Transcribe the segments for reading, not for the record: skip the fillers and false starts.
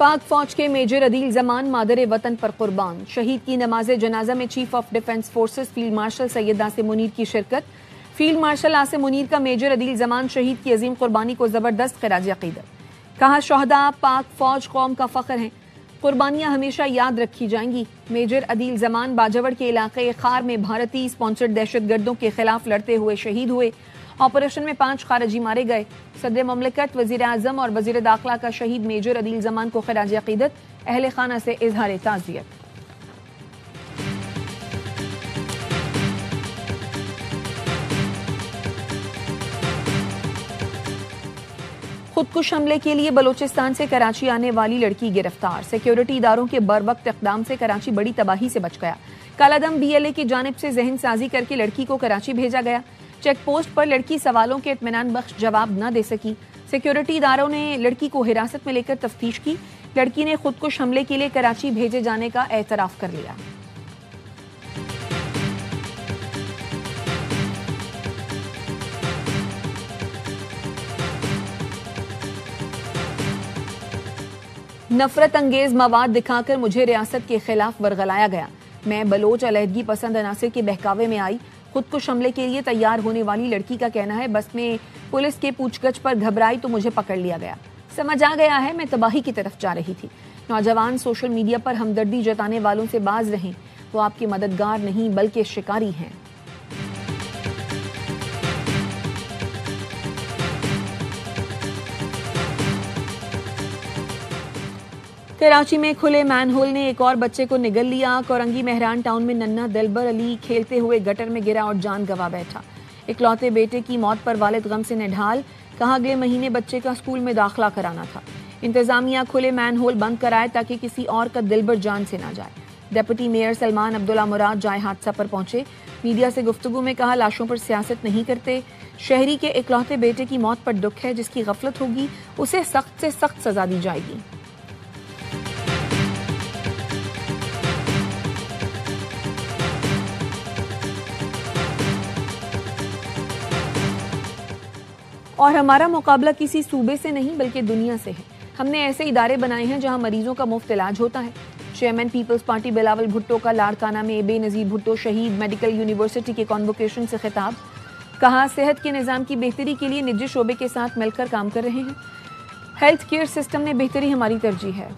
पाक फौज के मेजर अदील जमान मादर वतन पर कुर्बान। शहीद की नमाज जनाजा में chief of defence forces field marshal Syed Asim Munir की शिरकत। फील्ड मार्शल आसिम मुनीर का मेजर अदील जमान शहीद की अजीम कुर्बानी को जबरदस्त खिराज अकीदत। कहा, शहदा पाक फौज कौम का फख्र हैं, कुर्बानियां हमेशा याद रखी जाएंगी। मेजर अदील जमान बाजवड़ के इलाके खार में भारतीय स्पॉन्सर्ड दहशतगर्दों के खिलाफ लड़ते हुए शहीद हुए। ऑपरेशन में 5 खारजी मारे गए। सदर ममलिकत, वजीर आजम और वजीर दाखिला का शहीद मेजर अदील जमान को खिराज अकीदत, अहले खाना से इजहार ताज़ियत। खुदकुश हमले के लिए बलोचिस्तान से कराची आने वाली लड़की गिरफ्तार। सिक्योरिटी इदारों के बरवक्त इक़दाम से कराची बड़ी तबाही से बच गया। कालादम BLA की जानिब से जहन साजी करके लड़की को कराची भेजा गया। चेक पोस्ट पर लड़की सवालों के इत्मीनान बख्श जवाब न दे सकी। सिक्योरिटी इदारों ने लड़की को हिरासत में लेकर तफ्तीश की। लड़की ने खुदकुश हमले के लिए कराची भेजे जाने का एतराफ कर लिया। नफरत अंगेज मवाद दिखाकर मुझे रियासत के खिलाफ वरगलाया गया। मैं बलोच अलहदगी पसंद अनासिर के बहकावे में आई। खुदकुश हमले के लिए तैयार होने वाली लड़की का कहना है, बस में पुलिस के पूछगछ पर घबराई तो मुझे पकड़ लिया गया। समझ आ गया है मैं तबाही की तरफ जा रही थी। नौजवान सोशल मीडिया पर हमदर्दी जताने वालों से बाज रहें, वो आपके मददगार नहीं बल्कि शिकारी हैं। कराची में खुले मैनहोल ने एक और बच्चे को निगल लिया। कोरंगी मेहरान टाउन में नन्ना दिलबर अली खेलते हुए गटर में गिरा और जान गंवा बैठा। इकलौते बेटे की मौत पर वालिद गम से निढाल। कहा, अगले महीने बच्चे का स्कूल में दाखिला कराना था। इंतजामिया खुले मैनहोल बंद कराए ताकि किसी और का दिलबर जान से ना जाए। डिप्टी मेयर सलमान अब्दुल्ला मुराद जाए हादसा पर पहुंचे। मीडिया से गुफ्तगू में कहा, लाशों पर सियासत नहीं करते। शहरी के इकलौते बेटे की मौत पर दुख है। जिसकी गफलत होगी उसे सख्त से सख्त सजा दी जाएगी। और हमारा मुकाबला किसी सूबे से नहीं बल्कि दुनिया से है। हमने ऐसे इदारे बनाए हैं जहां मरीजों का मुफ्त इलाज होता है। चेयरमैन पीपल्स पार्टी बिलावल भुट्टो का लाड़काना में बेनजीर भुट्टो शहीद मेडिकल यूनिवर्सिटी के कॉन्वोकेशन से खिताब। कहा, सेहत के निज़ाम की बेहतरी के लिए निजी शोबे के साथ मिलकर काम कर रहे हैं। हेल्थ केयर सिस्टम में बेहतरी हमारी तरजीह है।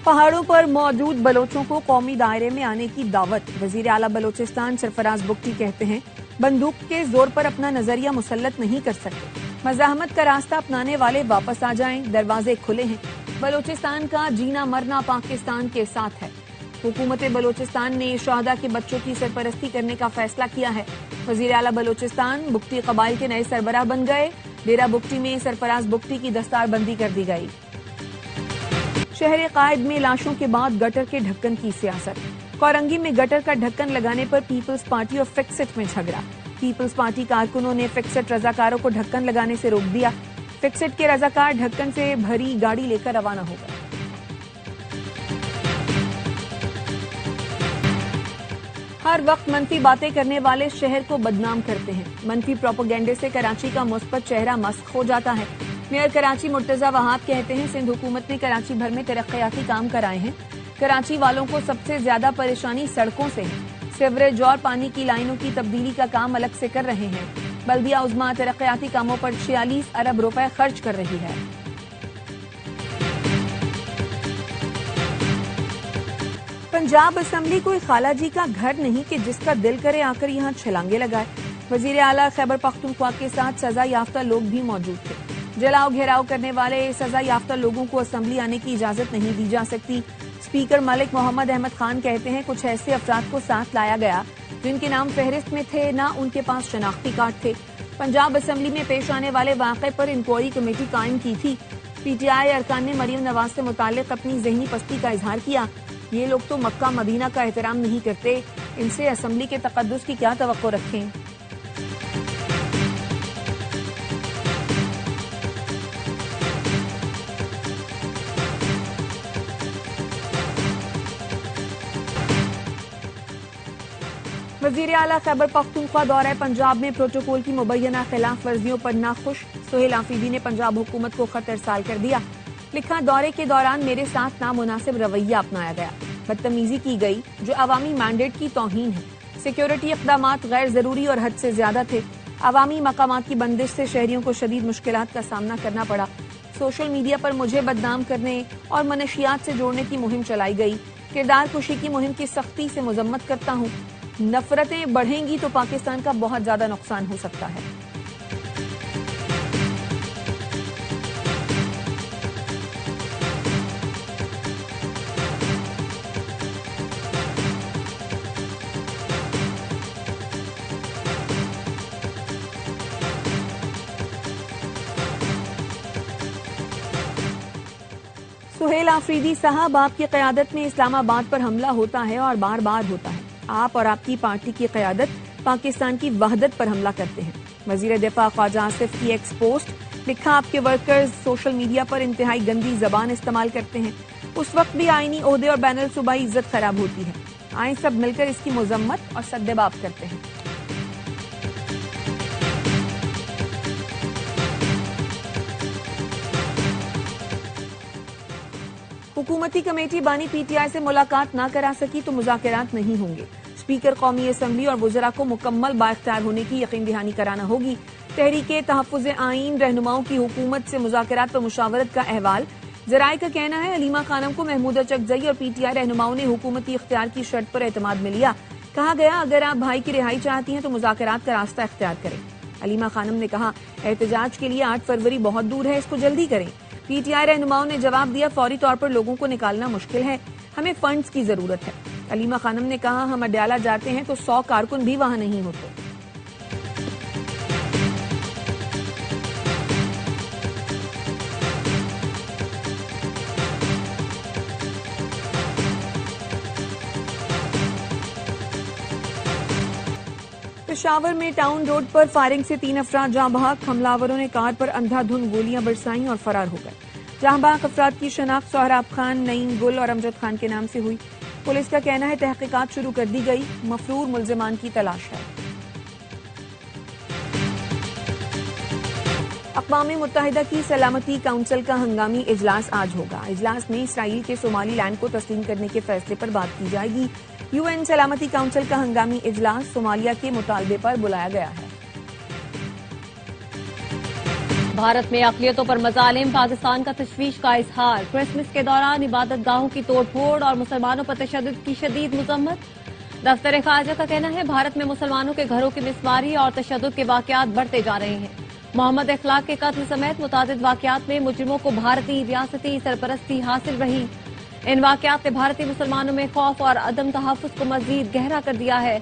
पहाड़ों पर मौजूद बलोचों को कौमी दायरे में आने की दावत। वजीर आला बलोचिस्तान सरफराज बुख्ती कहते हैं, बंदूक के जोर पर अपना नजरिया मुसल्लत नहीं कर सकते। मज़ाहमत का रास्ता अपनाने वाले वापस आ जाएं, दरवाजे खुले हैं। बलोचिस्तान का जीना मरना पाकिस्तान के साथ है। हुकूमत बलोचिस्तान ने शहदा के बच्चों की सरपरस्ती करने का फैसला किया है। वजीर आला बलोचिस्तान बुख्ती कबाइल के नए सरबराह बन गए। डेरा बुख्ती में सरफराज बुख्ती की दस्तारबंदी कर दी गई। शहर कायद में लाशों के बाद गटर के ढक्कन की सियासत। कोरंगी में गटर का ढक्कन लगाने पर पीपल्स पार्टी और फिक्सिट में झगड़ा। पीपल्स पार्टी कारकुनों ने फिक्सिट रजाकारों को ढक्कन लगाने से रोक दिया। फिक्सिट के रजाकार ढक्कन से भरी गाड़ी लेकर रवाना हो गए। हर वक्त मनफी बातें करने वाले शहर को बदनाम करते हैं। मनफी प्रोपेगेंडे से कराची का मुस्बत चेहरा मस्क हो जाता है। मेयर कराची मुर्तजा वहाब कहते हैं, सिंध हुकूमत ने कराची भर में तरक्याती काम कराए हैं। कराची वालों को सबसे ज्यादा परेशानी सड़कों से है। सीवरेज और पानी की लाइनों की तब्दीली का काम अलग से कर रहे हैं। बल्दिया उज़्मा तरक्याती कामों पर 46 अरब रुपए खर्च कर रही है। पंजाब असम्बली कोई खाला जी का घर नहीं कि जिसका दिल करे आकर यहाँ छलांगे लगाए। वजीर आला खैबर पख्तूनख्वा के साथ सजा याफ्ता लोग भी मौजूद थे। जलाओ घेराव करने वाले सजा याफ्ता लोगों को असम्बली आने की इजाजत नहीं दी जा सकती। स्पीकर मलिक मोहम्मद अहमद खान कहते हैं, कुछ ऐसे अफराद को साथ लाया गया जिनके नाम फहरिस्त में थे, ना उनके पास शनाख्ती कार्ड थे। पंजाब असम्बली में पेश आने वाले वाक़े पर इंक्वायरी कमेटी कायम की थी। PTI अरकान ने मरीम नवाज से मुताल्लिक अपनी जहनी पस्ती का इजहार किया। ये लोग तो मक्का मदीना का एहतराम नहीं करते, इनसे असम्बली के तकद्दुस की क्या तवक्को रखें। वजीर आला खैबर पख्तूनख्वा दौरे पंजाब में प्रोटोकॉल की मुबैना खिलाफ वर्जियों पर नाखुश। सोहेल आफरीदी ने पंजाब हुकूमत को खत इरसाल कर दिया। लिखा, दौरे के दौरान मेरे साथ नामुनासिब रवैया अपनाया गया, बदतमीजी की गई जो अवामी मैंडेट की तौहीन है। सिक्योरिटी इक़दामात गैर जरूरी और हद से ज्यादा थे। अवामी मकामात की बंदिश से शहरियों को शदीद मुश्किलात का सामना करना पड़ा। सोशल मीडिया पर मुझे बदनाम करने और मनशियात से जोड़ने की मुहिम चलाई गई। किरदार कुशी की मुहिम की सख्ती से मजम्मत करता हूँ। नफरतें बढ़ेंगी तो पाकिस्तान का बहुत ज्यादा नुकसान हो सकता है। सुहेल आफरीदी साहब, आपकी क़यादत में इस्लामाबाद पर हमला होता है और बार बार होता है। आप और आपकी पार्टी की क़यादत पाकिस्तान की वहदत पर हमला करते हैं। वजीर दिफा ख्वाजा आसिफ की एक्स पोस्ट। लिखा, आपके वर्कर्स सोशल मीडिया पर इंतहाई गंदी जबान इस्तेमाल करते हैं। उस वक्त भी आईनी ओहदे और बैनुल सूबाई इज्जत खराब होती है। आए सब मिलकर इसकी मजम्मत और सद्देबाब करते हैं। हुकूमती कमेटी बानी पीटीआई से मुलाकात ना करा सकी तो मुज़ाकरात नहीं होंगे। स्पीकर कौमी असम्बली और वज़रा को मुकम्मल बाइख्तियार होने की यकीन दहानी कराना होगी। तहरीके तहफ़्फ़ुज़ आईन रहनुमाओं की हुकूमत से मुज़ाकरात पर मुशावरत का अहवाल। ज़राए का कहना है, अलीमा खानम को महमूदा चकजई और पीटीआई रहनुमाओं ने हुकूमती इख्तियार की शर्त पर एतमाद में लिया। कहा गया, अगर आप भाई की रिहाई चाहती हैं तो मुज़ाकरात का रास्ता इख्तियार करें। अलीमा खानम ने कहा, एहतजाज के लिए 8 फरवरी बहुत दूर है, इसको जल्दी करें। पीटीआई रहनुमाओं ने जवाब दिया, फौरी तौर पर लोगों को निकालना मुश्किल है, हमें फंड्स की जरूरत है। अलीमा खानम ने कहा, हम अडयाला जाते हैं तो 100 कारकुन भी वहां नहीं होते। पेशावर में टाउन रोड पर फायरिंग से 3 अफराद जहां बहक। हमलावरों ने कार पर अंधाधुंध गोलियां बरसाईं और फरार हो गए। जहां बहक अफराद की शनाख्त सोहराब खान, नईम गुल और अमजद खान के नाम से हुई। पुलिस का कहना है, तहकीकात शुरू कर दी गई, मफरूर मुल्जिमान की तलाश है। अक़वाम मुत्तहिदा की सलामती काउंसिल का हंगामी इजलास आज होगा। इजलास में इसराइल के सोमाली लैंड को तस्लीम करने के फैसले पर बात की जाएगी। यूएन सलामती काउंसिल का हंगामी इजलास सोमालिया के मुतालबे पर बुलाया गया है। भारत में अक़लियतों पर मज़ालिम, पाकिस्तान का तशवीश का इजहार। क्रिसमस के दौरान इबादत गाहों की तोड़फोड़ और मुसलमानों पर तशद्दुद की शदीद मज़म्मत। दफ्तर ख़ारजा का कहना है, भारत में मुसलमानों के घरों की मिसमारी और तशद्दुद के वाक़यात बढ़ते जा रहे हैं। मोहम्मद इखलाक के कत्ल समेत मुतादिद वाक़यात में मुजरिमों को भारतीय रियासती सरपरस्ती हासिल रही। इन वाक़यात ने भारतीय मुसलमानों में खौफ और अदम तहफ़्फ़ुज़ को मज़ीद गहरा कर दिया है।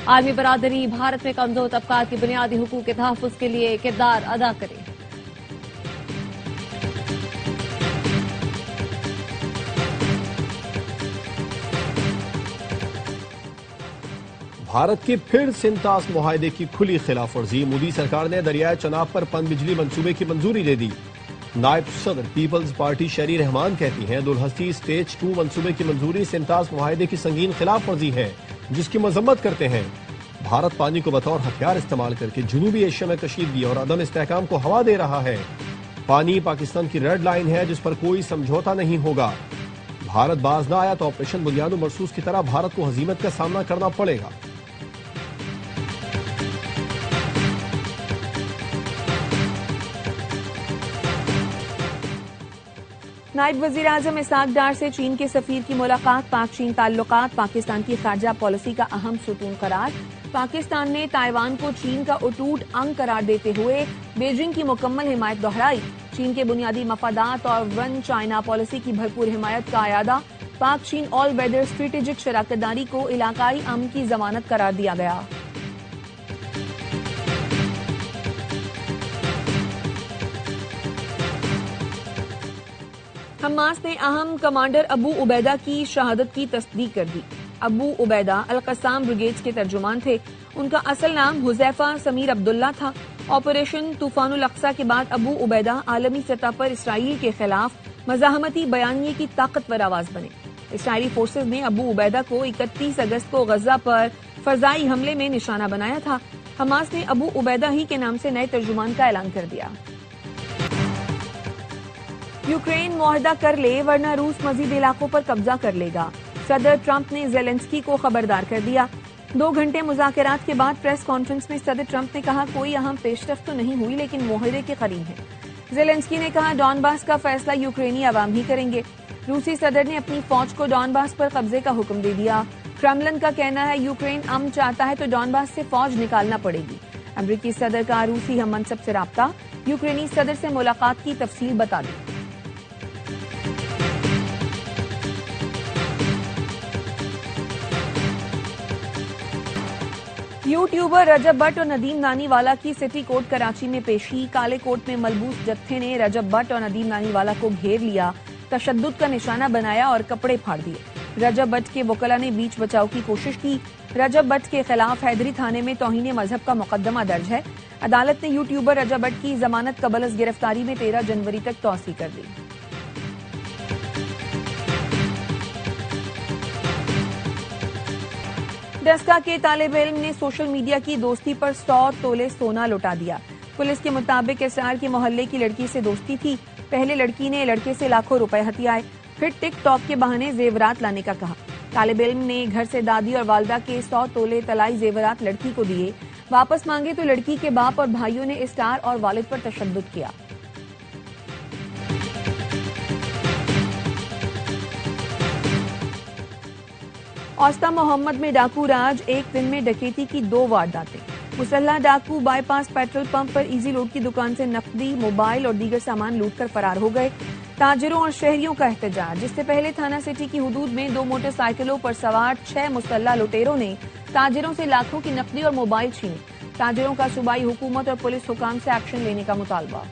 आलमी बरादरी भारत में कमजोर तबकात की बुनियादी हुकूक के तहफ़्फ़ुज़ के लिए किरदार अदा करे। भारत की फिर सिंतास मुआहदे की खुली खिलाफवर्जी। मोदी सरकार ने दरियाए चनाब पर पनबिजली मंसूबे की मंजूरी दे दी। नायब सदर पीपल्स पार्टी शरी रहमान कहती हैं, दुलहस्ती स्टेज 2 मंसूबे की मंजूरी सिंतास मुआहदे की संगीन खिलाफवर्जी है, जिसकी मजम्मत करते हैं। भारत पानी को बतौर हथियार इस्तेमाल करके जनूबी एशिया में कशीदगी और अदम इस्तेहकाम को हवा दे रहा है। पानी पाकिस्तान की रेड लाइन है, जिस पर कोई समझौता नहीं होगा। भारत बाज न आया तो ऑपरेशन बुनियादो मरसूस की तरह भारत को हजीमत का सामना करना पड़ेगा। नायब वजीर आजम इसहाक डार से चीन के सफीर की मुलाकात। पाक चीन ताल्लुकात पाकिस्तान की खारजा पॉलिसी का अहम सुतून करार। पाकिस्तान ने ताइवान को चीन का अटूट अंग करार देते हुए बीजिंग की मुकम्मल हिमायत दोहराई। चीन के बुनियादी मफादात और वन चाइना पॉलिसी की भरपूर हिमायत का अयादा। पाक चीन ऑल वेदर स्ट्रेटेजिक शराकतदारी को इलाकाई अमन की जमानत करार दिया गया। हमास ने अहम कमांडर अबू उबैदा की शहादत की तस्दीक कर दी। अबू उबैदा अल-कस्साम ब्रिगेड्स के तर्जुमान थे। उनका असल नाम हुजैफा समीर अब्दुल्ला था। ऑपरेशन तूफानुल अक्सा के बाद अबू उबैदा आलमी सतह पर इसराइल के खिलाफ मज़ाहमती बयानिए की ताकतवर आवाज बने। इसराइली फोर्सेज ने अबू उबैदा को 31 अगस्त को गजा पर फजाई हमले में निशाना बनाया था। हमास ने अबू उबैदा ही के नाम से नए तर्जुमान का ऐलान कर दिया। यूक्रेन मुआहदा कर ले वरना रूस मजीद इलाकों पर कब्जा कर लेगा। सदर ट्रंप ने जेलेंस्की को खबरदार कर दिया। 2 घंटे मुज़ाकरात के बाद प्रेस कॉन्फ्रेंस में सदर ट्रंप ने कहा कोई अहम पेशरफ्त तो नहीं हुई लेकिन मुआहदे के करीब है। जेलेंस्की ने कहा डॉनबास का फैसला यूक्रेनी अवाम ही करेंगे। रूसी सदर ने अपनी फौज को डॉनबास पर कब्जे का हुक्म दे दिया। क्रेमलिन का कहना है यूक्रेन अमन चाहता है तो डॉनबास से फौज निकालना पड़ेगी। अमेरिकी सदर का रूसी हम मनसब से राब्ता, यूक्रेनी सदर से मुलाकात की तफसील बता दी। यूट्यूबर रजब भट्ट और नदीम नानीवाला की सिटी कोर्ट कराची में पेशी। काले कोट में मलबूस जत्थे ने रजब भट्ट और नदीम नानीवाला को घेर लिया, तशद्दुद का निशाना बनाया और कपड़े फाड़ दिए। रजब भट्ट के वकला ने बीच बचाव की कोशिश की। रजब भट्ट के खिलाफ हैदरी थाने में तौहीन मजहब का मुकदमा दर्ज है। अदालत ने यूट्यूबर रजब भट्ट की जमानत कबल गिरफ्तारी में 13 जनवरी तक तौसी कर दी। डस्का के तालिब इल्म ने सोशल मीडिया की दोस्ती पर 100 तोले सोना लुटा दिया। पुलिस के मुताबिक एसआर के मोहल्ले की लड़की से दोस्ती थी। पहले लड़की ने लड़के से लाखों रुपए हथियाए, फिर टिकटॉक के बहाने जेवरात लाने का कहा। तालिब इल्म ने घर से दादी और वालदा के 100 तोले तलाई जेवरात लड़की को दिए। वापस मांगे तो लड़की के बाप और भाइयों ने स्टार और वालिद पर तशद्दुद किया। औस्ता मोहम्मद में डाकू राज, एक दिन में डकैती की 2 वारदातें। मुसल्ला डाकू बाईपास पेट्रोल पंप पर इजी लोड की दुकान से नकदी, मोबाइल और दीगर सामान लूटकर फरार हो गए। ताजिरों और शहरियों का एहतजाज। जिससे पहले थाना सिटी की हुदूद में 2 मोटरसाइकिलों पर सवार 6 मुसल्ला लुटेरों ने ताजिरों से लाखों की नकदी और मोबाइल छीने। ताजिरों का सूबाई हुकूमत और पुलिस हुकाम से एक्शन लेने का मुतालबा।